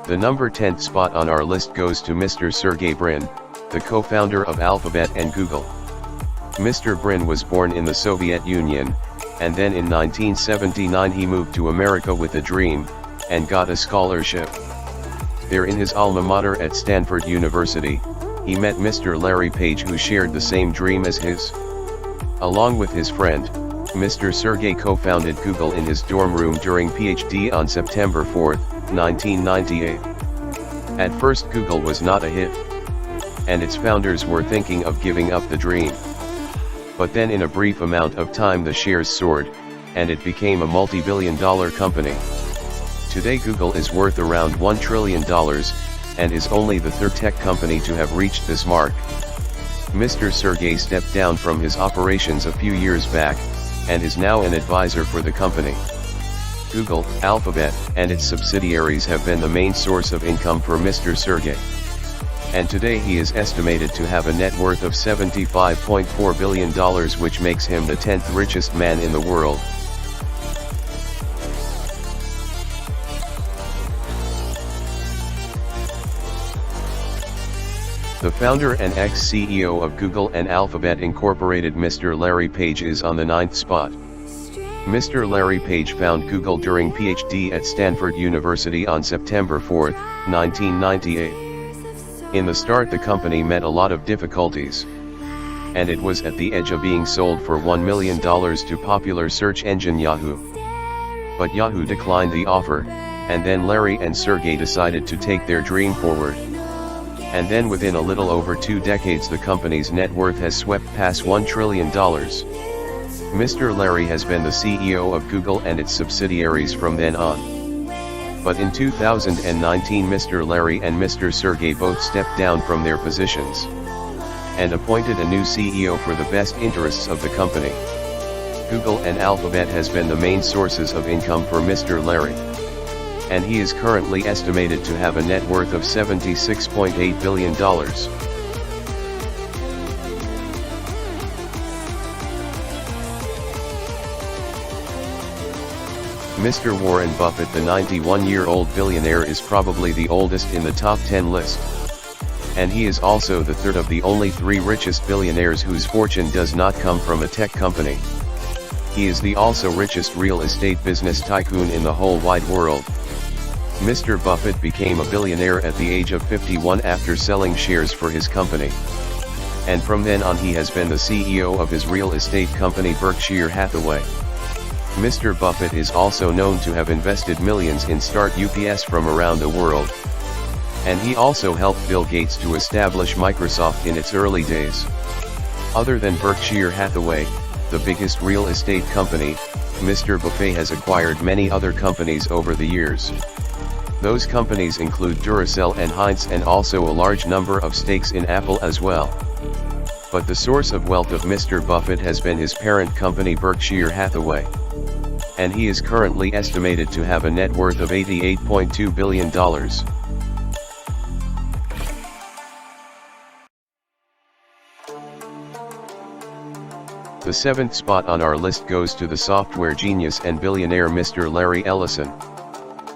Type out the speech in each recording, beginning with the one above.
The number 10th spot on our list goes to Mr. Sergey Brin, the co-founder of Alphabet and Google. Mr. Brin was born in the Soviet Union, and then in 1979 he moved to America with a dream, and got a scholarship. There in his alma mater at Stanford University, he met Mr. Larry Page, who shared the same dream as his. Along with his friend, Mr. Sergey co-founded Google in his dorm room during PhD on September 4, 1998. At first Google was not a hit, and its founders were thinking of giving up the dream. But then in a brief amount of time the shares soared, and it became a multi-billion-dollar company. Today Google is worth around $1 trillion, and is only the third tech company to have reached this mark. Mr. Sergey stepped down from his operations a few years back, and is now an advisor for the company. Google, Alphabet, and its subsidiaries have been the main source of income for Mr. Sergey. And today he is estimated to have a net worth of $75.4 billion, which makes him the 10th richest man in the world. The founder and ex-CEO of Google and Alphabet Incorporated, Mr. Larry Page, is on the 9th spot. Mr. Larry Page founded Google during PhD at Stanford University on September 4, 1998. In the start the company met a lot of difficulties, and it was at the edge of being sold for $1 million to popular search engine Yahoo. But Yahoo declined the offer, and then Larry and Sergey decided to take their dream forward. And then within a little over 2 decades the company's net worth has swept past $1 trillion. Mr. Larry has been the CEO of Google and its subsidiaries from then on. But in 2019 Mr. Larry and Mr. Sergey both stepped down from their positions, and appointed a new CEO for the best interests of the company. Google and Alphabet has been the main sources of income for Mr. Larry, and he is currently estimated to have a net worth of $76.8 billion. Mr. Warren Buffett, the 91-year-old billionaire, is probably the oldest in the top 10 list. And he is also the third of the only 3 richest billionaires whose fortune does not come from a tech company. He is the also richest real estate business tycoon in the whole wide world. Mr. Buffett became a billionaire at the age of 51 after selling shares for his company. And from then on he has been the CEO of his real estate company Berkshire Hathaway. Mr. Buffett is also known to have invested millions in startups from around the world. And he also helped Bill Gates to establish Microsoft in its early days. Other than Berkshire Hathaway, the biggest real estate company, Mr. Buffett has acquired many other companies over the years. Those companies include Duracell and Heinz, and also a large number of stakes in Apple as well. But the source of wealth of Mr. Buffett has been his parent company Berkshire Hathaway. And he is currently estimated to have a net worth of $88.2 billion. The 7th spot on our list goes to the software genius and billionaire Mr. Larry Ellison.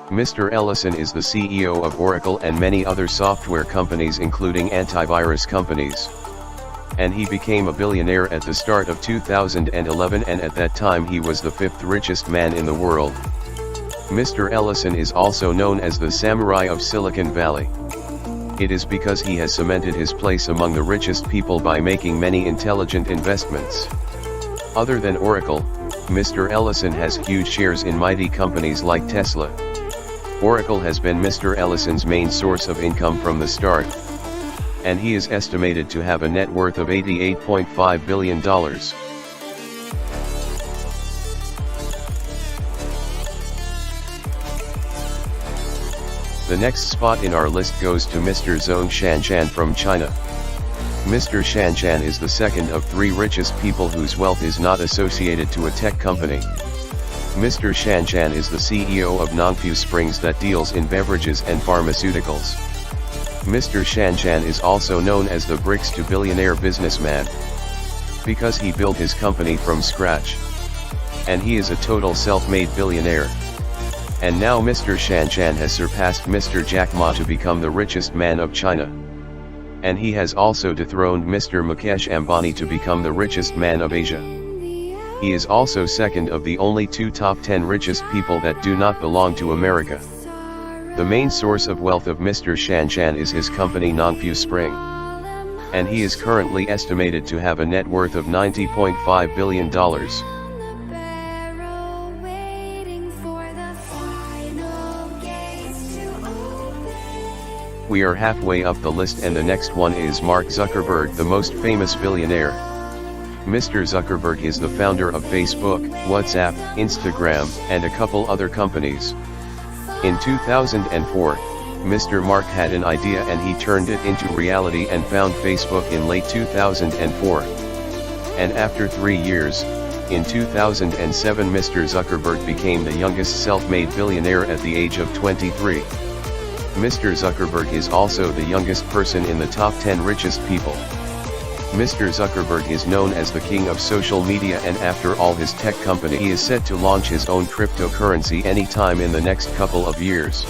Mr. Ellison is the CEO of Oracle and many other software companies, including antivirus companies. And he became a billionaire at the start of 2011, and at that time he was the 5th richest man in the world. Mr. Ellison is also known as the Samurai of Silicon Valley. It is because he has cemented his place among the richest people by making many intelligent investments. Other than Oracle, Mr. Ellison has huge shares in mighty companies like Tesla. Oracle has been Mr. Ellison's main source of income from the start, and he is estimated to have a net worth of $88.5 billion. The next spot in our list goes to Mr. Zhong Shanshan from China. Mr. Shanshan is the second of 3 richest people whose wealth is not associated to a tech company. Mr. Shanshan is the CEO of Nongfu Springs that deals in beverages and pharmaceuticals. Mr. Shanshan is also known as the bricks to billionaire businessman, because he built his company from scratch. And he is a total self-made billionaire. And now Mr. Shanshan has surpassed Mr. Jack Ma to become the richest man of China. And he has also dethroned Mr. Mukesh Ambani to become the richest man of Asia. He is also second of the only two top 10 richest people that do not belong to America. The main source of wealth of Mr. Shanshan is his company Nongfu Spring. And he is currently estimated to have a net worth of $90.5 billion. We are halfway up the list, and the next one is Mark Zuckerberg, the most famous billionaire. Mr. Zuckerberg is the founder of Facebook, WhatsApp, Instagram, and a couple other companies. In 2004, Mr. Mark had an idea and he turned it into reality and found Facebook in late 2004. And after 3 years, in 2007, Mr. Zuckerberg became the youngest self-made billionaire at the age of 23. Mr. Zuckerberg is also the youngest person in the top 10 richest people. Mr. Zuckerberg is known as the king of social media, and after all his tech company, he is set to launch his own cryptocurrency anytime in the next couple of years.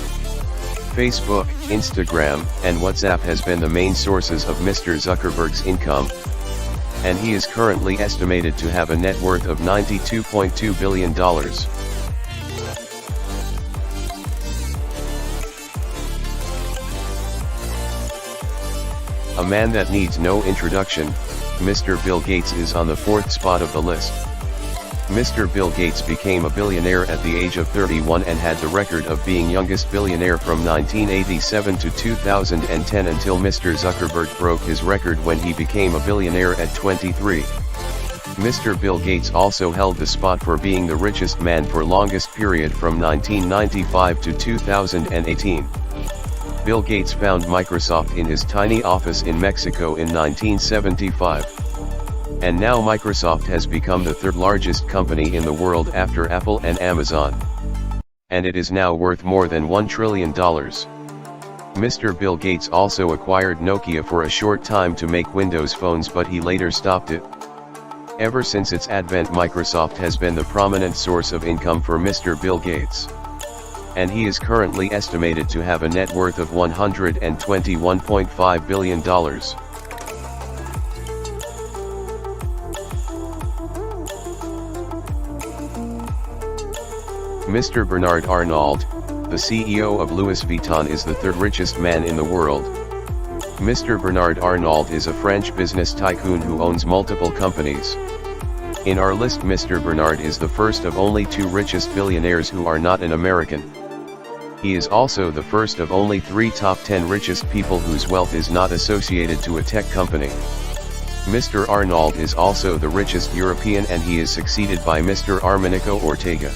Facebook, Instagram, and WhatsApp has been the main sources of Mr. Zuckerberg's income. And he is currently estimated to have a net worth of $92.2 billion. A man that needs no introduction, Mr. Bill Gates is on the 4th spot of the list. Mr. Bill Gates became a billionaire at the age of 31 and had the record of being youngest billionaire from 1987 to 2010 until Mr. Zuckerberg broke his record when he became a billionaire at 23. Mr. Bill Gates also held the spot for being the richest man for longest period from 1995 to 2018. Bill Gates found Microsoft in his tiny office in Mexico in 1975. And now Microsoft has become the third largest company in the world after Apple and Amazon. And it is now worth more than $1 trillion. Mr. Bill Gates also acquired Nokia for a short time to make Windows phones, but he later stopped it. Ever since its advent, Microsoft has been the prominent source of income for Mr. Bill Gates. And he is currently estimated to have a net worth of $121.5 billion. Mr. Bernard Arnault, the CEO of Louis Vuitton, is the third richest man in the world. Mr. Bernard Arnault is a French business tycoon who owns multiple companies. In our list, Mr. Bernard is the first of only 2 richest billionaires who are not an American. He is also the first of only 3 top 10 richest people whose wealth is not associated to a tech company. Mr. Arnault is also the richest European, and he is succeeded by Mr. Armenico Ortega.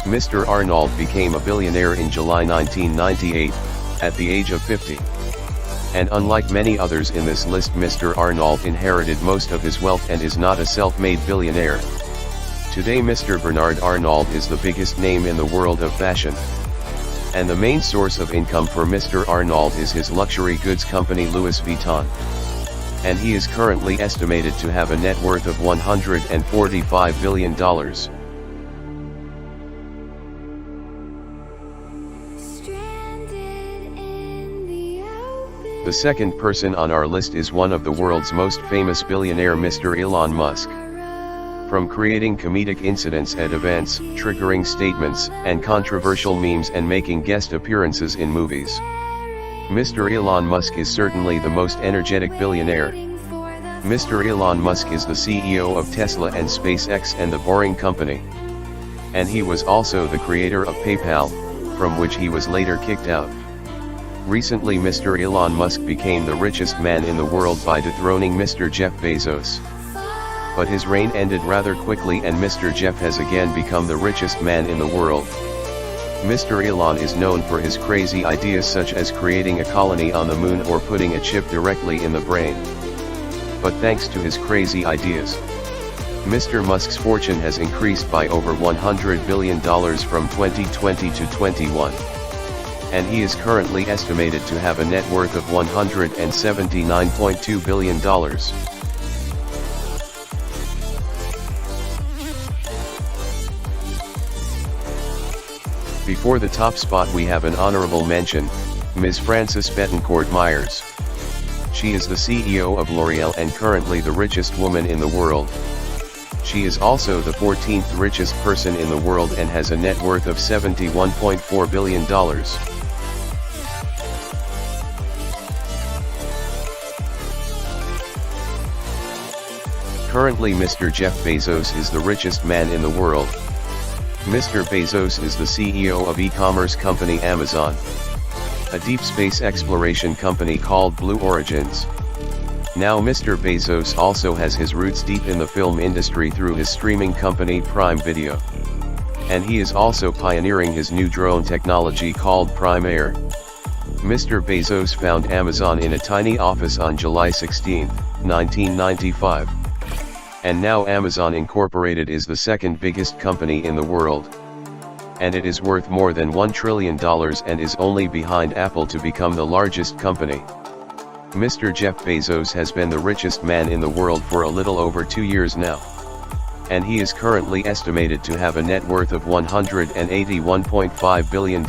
Mr. Arnault became a billionaire in July 1998, at the age of 50. And unlike many others in this list, Mr. Arnault inherited most of his wealth and is not a self-made billionaire. Today Mr. Bernard Arnault is the biggest name in the world of fashion. And the main source of income for Mr. Arnault is his luxury goods company Louis Vuitton. And he is currently estimated to have a net worth of $145 billion. The second person on our list is one of the world's most famous billionaire, Mr. Elon Musk. From creating comedic incidents at events, triggering statements, and controversial memes, and making guest appearances in movies, Mr. Elon Musk is certainly the most energetic billionaire. Mr. Elon Musk is the CEO of Tesla and SpaceX and the Boring Company. And he was also the creator of PayPal, from which he was later kicked out. Recently Mr. Elon Musk became the richest man in the world by dethroning Mr. Jeff Bezos. But his reign ended rather quickly and Mr. Jeff has again become the richest man in the world. Mr. Elon is known for his crazy ideas such as creating a colony on the moon or putting a chip directly in the brain. But thanks to his crazy ideas, Mr. Musk's fortune has increased by over $100 billion from 2020 to 21. And he is currently estimated to have a net worth of $179.2 billion. Before the top spot we have an honorable mention, Ms. Frances Bettencourt Meyers. She is the CEO of L'Oreal and currently the richest woman in the world. She is also the 14th richest person in the world and has a net worth of $71.4 billion. Currently Mr. Jeff Bezos is the richest man in the world. Mr. Bezos is the CEO of e-commerce company Amazon, a deep space exploration company called Blue Origins. Now Mr. Bezos also has his roots deep in the film industry through his streaming company Prime Video. And he is also pioneering his new drone technology called Prime Air. Mr. Bezos found Amazon in a tiny office on July 16, 1995. And now Amazon Incorporated is the second biggest company in the world. And it is worth more than $1 trillion and is only behind Apple to become the largest company. Mr. Jeff Bezos has been the richest man in the world for a little over 2 years now. And he is currently estimated to have a net worth of $181.5 billion.